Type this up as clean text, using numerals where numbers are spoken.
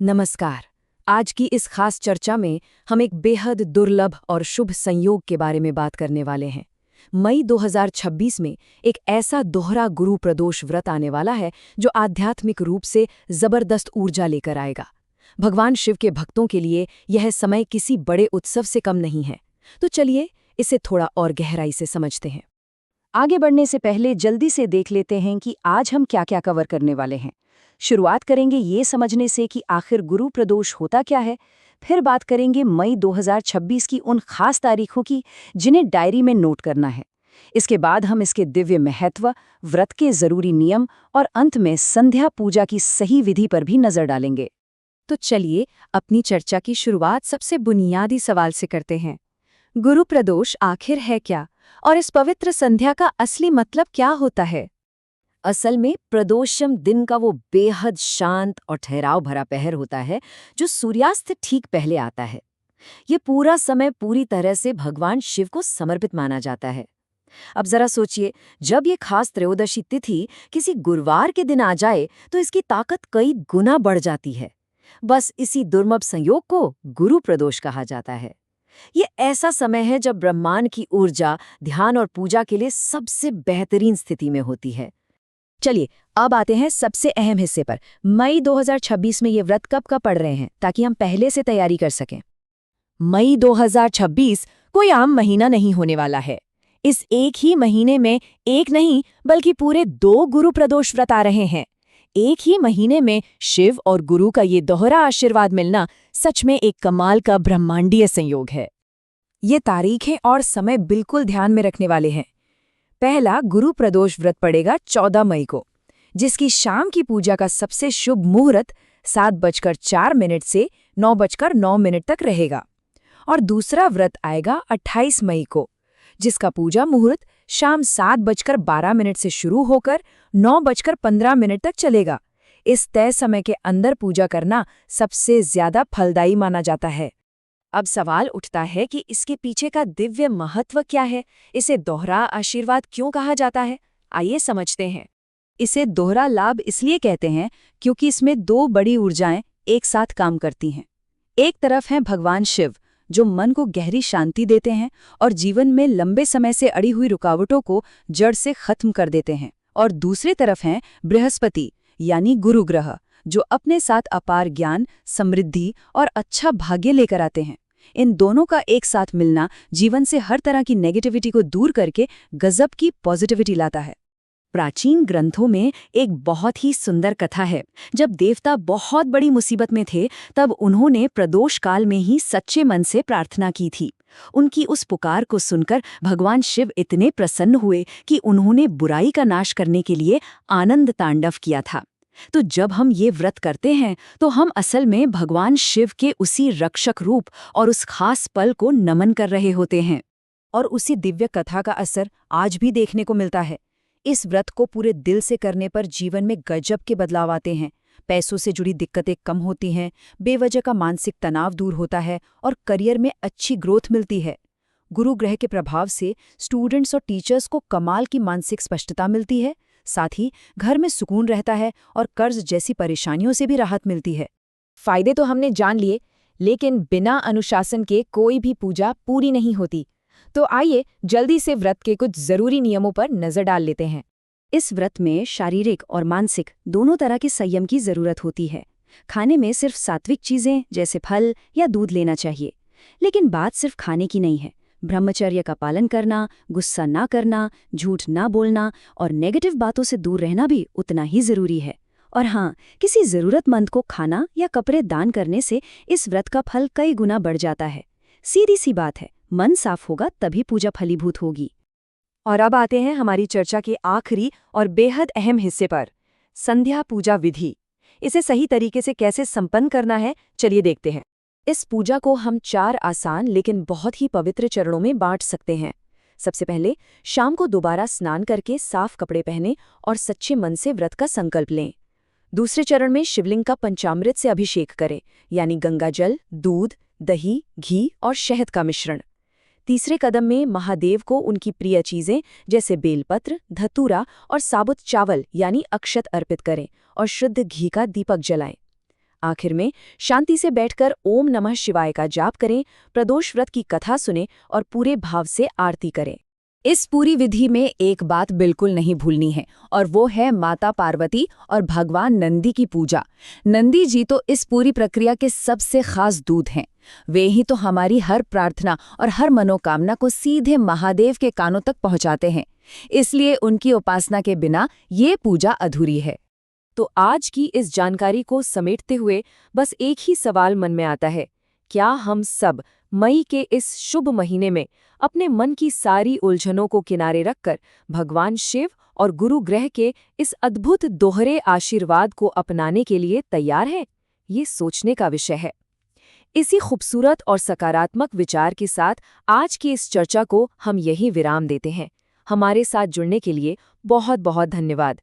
नमस्कार। आज की इस खास चर्चा में हम एक बेहद दुर्लभ और शुभ संयोग के बारे में बात करने वाले हैं। मई 2026 में एक ऐसा दोहरा गुरु प्रदोष व्रत आने वाला है जो आध्यात्मिक रूप से जबरदस्त ऊर्जा लेकर आएगा। भगवान शिव के भक्तों के लिए यह समय किसी बड़े उत्सव से कम नहीं है। तो चलिए इसे थोड़ा और गहराई से समझते हैं। आगे बढ़ने से पहले जल्दी से देख लेते हैं कि आज हम क्या क्या कवर करने वाले हैं। शुरुआत करेंगे ये समझने से कि आखिर गुरु प्रदोष होता क्या है। फिर बात करेंगे मई 2026 की उन खास तारीखों की जिन्हें डायरी में नोट करना है। इसके बाद हम इसके दिव्य महत्व, व्रत के जरूरी नियम और अंत में संध्या पूजा की सही विधि पर भी नजर डालेंगे। तो चलिए अपनी चर्चा की शुरुआत सबसे बुनियादी सवाल से करते हैं। गुरु प्रदोष आखिर है क्या, और इस पवित्र संध्या का असली मतलब क्या होता है? असल में प्रदोषम दिन का वो बेहद शांत और ठहराव भरा पहर होता है जो सूर्यास्त ठीक पहले आता है। ये पूरा समय पूरी तरह से भगवान शिव को समर्पित माना जाता है। अब जरा सोचिए, जब ये खास त्रयोदशी तिथि किसी गुरुवार के दिन आ जाए तो इसकी ताकत कई गुना बढ़ जाती है। बस इसी दुर्लभ संयोग को गुरु प्रदोष कहा जाता है। ये ऐसा समय है जब ब्रह्मांड की ऊर्जा ध्यान और पूजा के लिए सबसे बेहतरीन स्थिति में होती है। चलिए अब आते हैं सबसे अहम हिस्से पर। मई 2026 में ये व्रत कब पड़ रहे हैं ताकि हम पहले से तैयारी कर सकें। मई 2026 कोई आम महीना नहीं होने वाला है। इस एक ही महीने में एक नहीं बल्कि पूरे 2 गुरु प्रदोष व्रत आ रहे हैं। एक ही महीने में शिव और गुरु का ये दोहरा आशीर्वाद मिलना सच में एक कमाल का ब्रह्मांडीय संयोग है। ये तारीखें और समय बिल्कुल ध्यान में रखने वाले हैं। पहला गुरु प्रदोष व्रत पड़ेगा 14 मई को, जिसकी शाम की पूजा का सबसे शुभ मुहूर्त 7:04 से 9:09 तक रहेगा। और दूसरा व्रत आएगा 28 मई को, जिसका पूजा मुहूर्त शाम 7:12 से शुरू होकर 9:15 तक चलेगा। इस तय समय के अंदर पूजा करना सबसे ज्यादा फलदायी माना जाता है। अब सवाल उठता है कि इसके पीछे का दिव्य महत्व क्या है, इसे दोहरा आशीर्वाद क्यों कहा जाता है। आइए समझते हैं। इसे दोहरा लाभ इसलिए कहते हैं क्योंकि इसमें 2 बड़ी ऊर्जाएं एक साथ काम करती हैं। एक तरफ हैं भगवान शिव, जो मन को गहरी शांति देते हैं और जीवन में लंबे समय से अड़ी हुई रुकावटों को जड़ से खत्म कर देते हैं। और दूसरी तरफ हैं बृहस्पति यानी गुरु ग्रह, जो अपने साथ अपार ज्ञान, समृद्धि और अच्छा भाग्य लेकर आते हैं। इन दोनों का एक साथ मिलना जीवन से हर तरह की नेगेटिविटी को दूर करके गजब की पॉजिटिविटी लाता है। प्राचीन ग्रंथों में एक बहुत ही सुंदर कथा है। जब देवता बहुत बड़ी मुसीबत में थे, तब उन्होंने प्रदोष काल में ही सच्चे मन से प्रार्थना की थी। उनकी उस पुकार को सुनकर भगवान शिव इतने प्रसन्न हुए कि उन्होंने बुराई का नाश करने के लिए आनंद तांडव किया था। तो जब हम ये व्रत करते हैं तो हम असल में भगवान शिव के उसी रक्षक रूप और उस खास पल को नमन कर रहे होते हैं। और उसी दिव्य कथा का असर आज भी देखने को मिलता है। इस व्रत को पूरे दिल से करने पर जीवन में गजब के बदलाव आते हैं। पैसों से जुड़ी दिक्कतें कम होती हैं, बेवजह का मानसिक तनाव दूर होता है और करियर में अच्छी ग्रोथ मिलती है। गुरु ग्रह के प्रभाव से स्टूडेंट्स और टीचर्स को कमाल की मानसिक स्पष्टता मिलती है। साथ ही घर में सुकून रहता है और कर्ज जैसी परेशानियों से भी राहत मिलती है। फायदे तो हमने जान लिए, लेकिन बिना अनुशासन के कोई भी पूजा पूरी नहीं होती। तो आइए जल्दी से व्रत के कुछ जरूरी नियमों पर नजर डाल लेते हैं। इस व्रत में शारीरिक और मानसिक दोनों तरह के संयम की जरूरत होती है। खाने में सिर्फ सात्विक चीजें जैसे फल या दूध लेना चाहिए। लेकिन बात सिर्फ खाने की नहीं है। ब्रह्मचर्य का पालन करना, गुस्सा ना करना, झूठ ना बोलना और नेगेटिव बातों से दूर रहना भी उतना ही जरूरी है। और हाँ, किसी जरूरतमंद को खाना या कपड़े दान करने से इस व्रत का फल कई गुना बढ़ जाता है। सीधी सी बात है, मन साफ होगा तभी पूजा फलीभूत होगी। और अब आते हैं हमारी चर्चा के आखिरी और बेहद अहम हिस्से पर, संध्या पूजा विधि। इसे सही तरीके से कैसे संपन्न करना है, चलिए देखते हैं। इस पूजा को हम 4 आसान लेकिन बहुत ही पवित्र चरणों में बांट सकते हैं। सबसे पहले शाम को दोबारा स्नान करके साफ कपड़े पहनें और सच्चे मन से व्रत का संकल्प लें। दूसरे चरण में शिवलिंग का पंचामृत से अभिषेक करें, यानी गंगा जल, दूध, दही, घी और शहद का मिश्रण। तीसरे कदम में महादेव को उनकी प्रिय चीजें जैसे बेलपत्र, धतूरा और साबुत चावल यानी अक्षत अर्पित करें और शुद्ध घी का दीपक जलाएं। आखिर में शांति से बैठकर ओम नमः शिवाय का जाप करें, प्रदोष व्रत की कथा सुनें और पूरे भाव से आरती करें। इस पूरी विधि में एक बात बिल्कुल नहीं भूलनी है, और वो है माता पार्वती और भगवान नंदी की पूजा। नंदी जी तो इस पूरी प्रक्रिया के सबसे खास दूत हैं। वे ही तो हमारी हर प्रार्थना और हर मनोकामना को सीधे महादेव के कानों तक पहुंचाते हैं। इसलिए उनकी उपासना के बिना ये पूजा अधूरी है। तो आज की इस जानकारी को समेटते हुए बस एक ही सवाल मन में आता है, क्या हम सब मई के इस शुभ महीने में अपने मन की सारी उलझनों को किनारे रखकर भगवान शिव और गुरु ग्रह के इस अद्भुत दोहरे आशीर्वाद को अपनाने के लिए तैयार हैं? ये सोचने का विषय है। इसी खूबसूरत और सकारात्मक विचार के साथ आज की इस चर्चा को हम यही विराम देते हैं। हमारे साथ जुड़ने के लिए बहुत बहुत धन्यवाद।